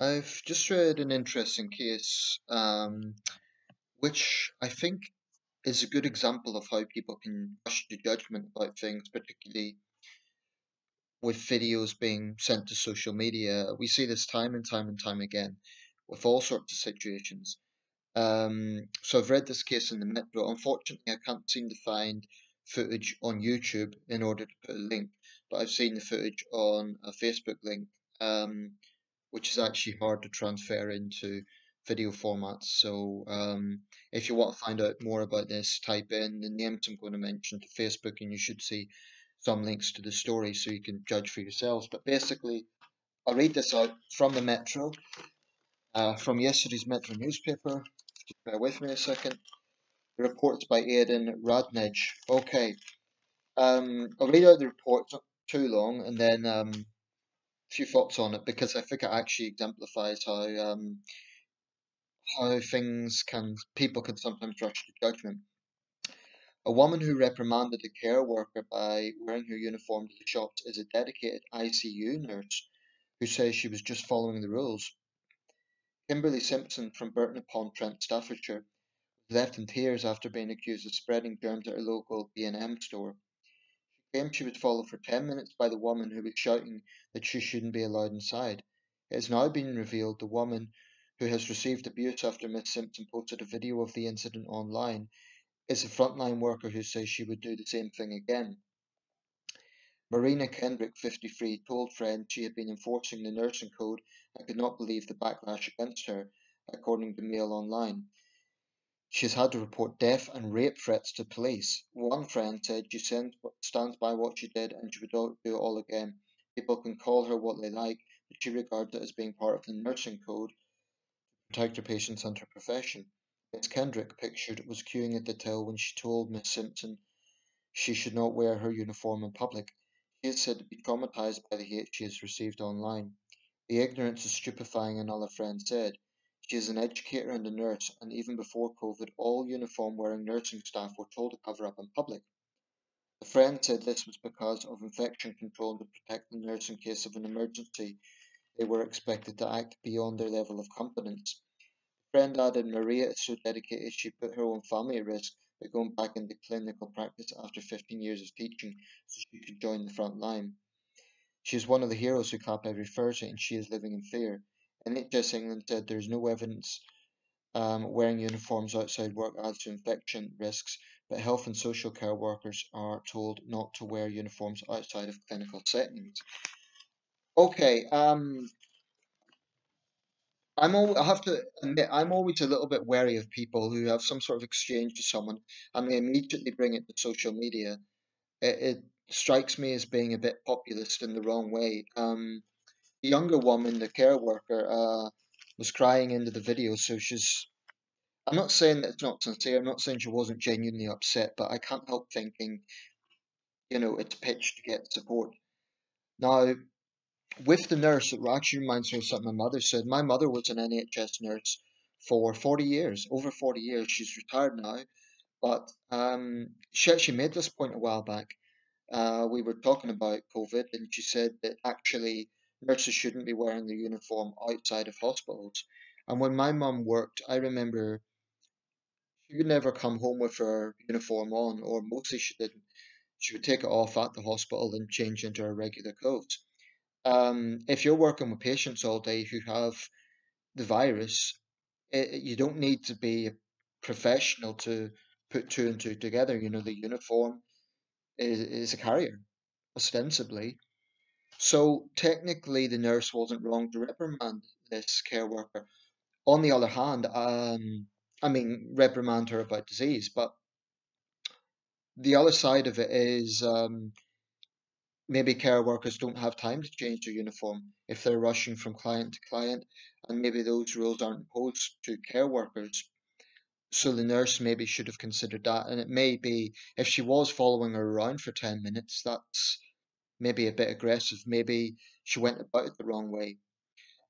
I've just read an interesting case, which I think is a good example of how people can rush to judgment about things, particularly with videos being sent to social media. We see this time and time and time again with all sorts of situations. So I've read this case in the Metro. Unfortunately, I can't seem to find footage on YouTube in order to put a link, but I've seen the footage on a Facebook link. Which is actually hard to transfer into video formats. So if you want to find out more about this, type in the names I'm going to mention to Facebook, and you should see some links to the story so you can judge for yourselves. But basically, I'll read this out from the Metro, from yesterday's Metro newspaper. Just bear with me a second. The report's by Aidan Radnij. Okay, I'll read out the report. It's not too long, and then few thoughts on it because I think it actually exemplifies how people can sometimes rush to judgment. A woman who reprimanded a care worker by wearing her uniform to the shops is a dedicated ICU nurse who says she was just following the rules. Kimberly Simpson from Burton-upon-Trent, Staffordshire, was left in tears after being accused of spreading germs at her local B&M store. She claimed she was followed for 10 minutes by the woman who was shouting that she shouldn't be allowed inside. It has now been revealed the woman, who has received abuse after Miss Simpson posted a video of the incident online, is a frontline worker who says she would do the same thing again. Marina Kendrick, 53, told friends she had been enforcing the nursing code and could not believe the backlash against her, according to Mail Online. She has had to report death and rape threats to police. One friend said she stands by what she did and she would do it all again. People can call her what they like, but she regards it as being part of the nursing code to protect her patients and her profession. Miss Kendrick, pictured, was queuing at the till when she told Miss Simpson she should not wear her uniform in public. She is said to be traumatized by the hate she has received online. The ignorance is stupefying, another friend said. She is an educator and a nurse, and even before COVID, all uniform-wearing nursing staff were told to cover up in public. The friend said this was because of infection control and to protect the nurse in case of an emergency. They were expected to act beyond their level of competence. The friend added Maria is so dedicated she put her own family at risk by going back into clinical practice after 15 years of teaching so she could join the front line. She is one of the heroes who clap every Thursday and she is living in fear. NHS England said there is no evidence wearing uniforms outside work adds to infection risks, but health and social care workers are told not to wear uniforms outside of clinical settings. Okay, I have to admit, I'm always a little bit wary of people who have some sort of exchange with someone and they immediately bring it to social media. It strikes me as being a bit populist in the wrong way. The younger woman, the care worker, was crying into the video, so she's. I'm not saying that it's not sincere. I'm not saying she wasn't genuinely upset, but I can't help thinking, it's pitched to get support. Now, with the nurse, it actually reminds me of something my mother said. My mother was an NHS nurse for 40 years, over 40 years. She's retired now, but she actually made this point a while back. We were talking about COVID, and she said that actually nurses shouldn't be wearing their uniform outside of hospitals. And when my mum worked, I remember she would never come home with her uniform on, or mostly she didn't. She would take it off at the hospital and change into her regular clothes. If you're working with patients all day who have the virus, you don't need to be a professional to put two and two together. The uniform is a carrier, ostensibly. So technically, the nurse wasn't wrong to reprimand this care worker. On the other hand, reprimand her about disease, but the other side of it is maybe care workers don't have time to change their uniform if they're rushing from client to client, and maybe those rules aren't imposed to care workers. So the nurse maybe should have considered that, and it may be if she was following her around for 10 minutes, that's maybe a bit aggressive. Maybe she went about it the wrong way.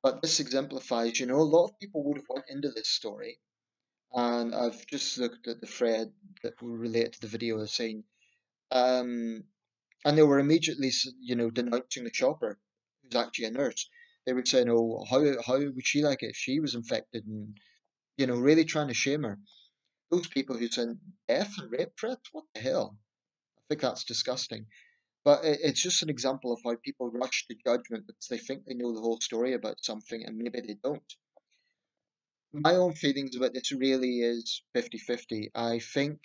But this exemplifies, a lot of people would have went into this story, and I've just looked at the thread that will relate to the video I've seen, and they were immediately, denouncing the shopper, who's actually a nurse. They would say, "No, how would she like it if she was infected?" And really trying to shame her. Those people who send death and rape threats, what the hell? I think that's disgusting. But it's just an example of how people rush to judgment because they think they know the whole story about something and maybe they don't. My own feelings about this really is 50-50. I think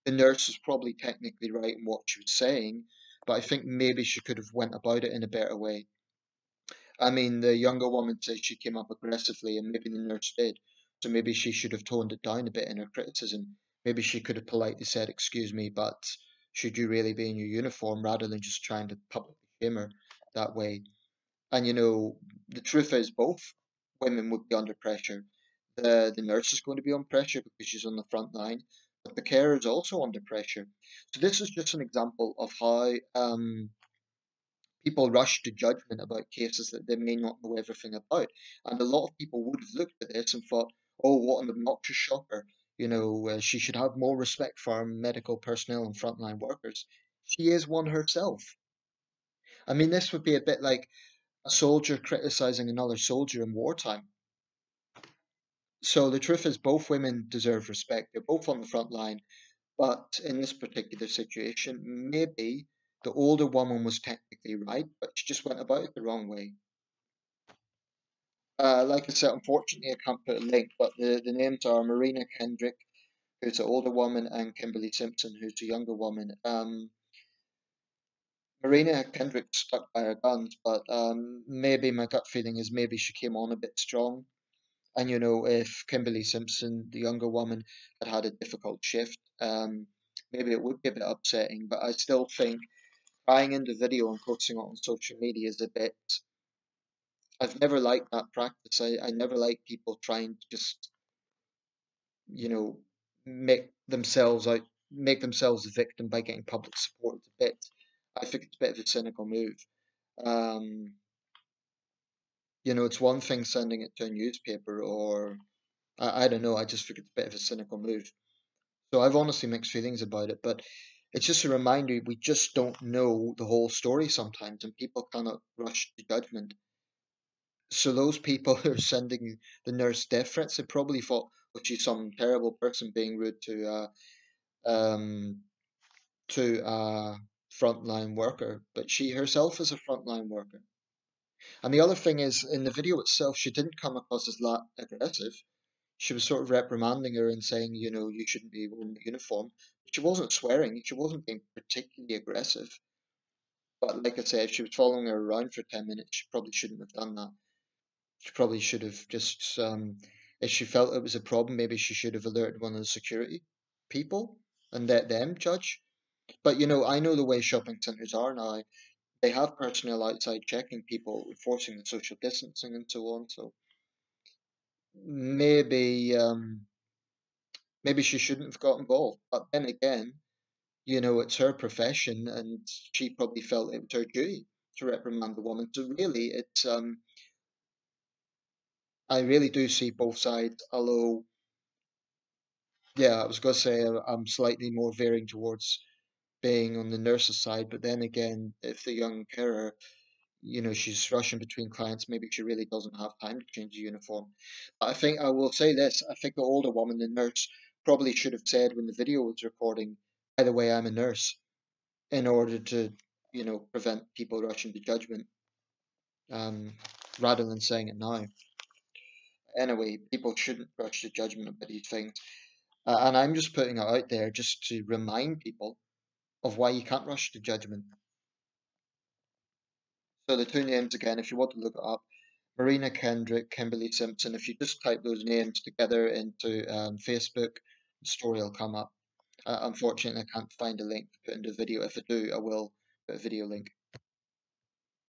the nurse is probably technically right in what she was saying, but I think maybe she could have went about it in a better way. I mean, the younger woman says she came up aggressively, and maybe the nurse did. So maybe she should have toned it down a bit in her criticism. Maybe she could have politely said, "Excuse me, but should you really be in your uniform?" rather than just trying to publicly shame her that way. And the truth is, both women would be under pressure. The nurse is going to be on pressure because she's on the front line, but the carer is also under pressure. So this is just an example of how people rush to judgment about cases that they may not know everything about. And a lot of people would have looked at this and thought, "Oh, what an obnoxious shocker. She should have more respect for our medical personnel and frontline workers." She is one herself. I mean, this would be a bit like a soldier criticizing another soldier in wartime. So the truth is, both women deserve respect. They're both on the front line. But in this particular situation, maybe the older woman was technically right, but she just went about it the wrong way. Like I said, unfortunately, I can't put a link, but the names are Marina Kendrick, who's the older woman, and Kimberly Simpson, who's the younger woman. Marina Kendrick stuck by her guns, but maybe my gut feeling is maybe she came on a bit strong. And if Kimberly Simpson, the younger woman, had a difficult shift, maybe it would be a bit upsetting. But I still think buying into video and posting it on social media is a bit. I've never liked that practice. I never like people trying to just you know, make themselves out, make themselves the victim by getting public support. It's a bit, I think it's a bit of a cynical move. Um, it's one thing sending it to a newspaper or I don't know. I just think it's a bit of a cynical move. So I've honestly mixed feelings about it, but it's just a reminder we just don't know the whole story sometimes, and people cannot rush to judgment. So those people who are sending the nurse death threats, they probably thought, "Oh, she's some terrible person being rude um, to a frontline worker," but she herself is a frontline worker. And the other thing is, in the video itself, she didn't come across as that aggressive. She was sort of reprimanding her and saying, you shouldn't be wearing the uniform. She wasn't swearing. She wasn't being particularly aggressive. But like I said, if she was following her around for 10 minutes, she probably shouldn't have done that. She probably should have just, if she felt it was a problem, maybe she should have alerted one of the security people and let them judge. But I know the way shopping centres are now. They have personnel outside checking people, enforcing the social distancing and so on. So maybe maybe she shouldn't have got involved. But then again, it's her profession, and she probably felt it was her duty to reprimand the woman. So really, it's I really do see both sides. Although, yeah, I was gonna say I'm slightly more veering towards being on the nurse's side. But then again, if the young carer she's rushing between clients. Maybe she really doesn't have time to change the uniform. But I think I will say this. I think the older woman, the nurse, probably should have said when the video was recording, "By the way, I'm a nurse," in order to, prevent people rushing to judgment, um, rather than saying it now. Anyway, people shouldn't rush to judgment about these things. And I'm just putting it out there just to remind people of why you can't rush to judgment. So the two names again, if you want to look it up, Marina Kendrick, Kimberly Simpson. If you just type those names together into Facebook, the story will come up. Unfortunately, I can't find a link to put into the video. If I do, I will put a video link.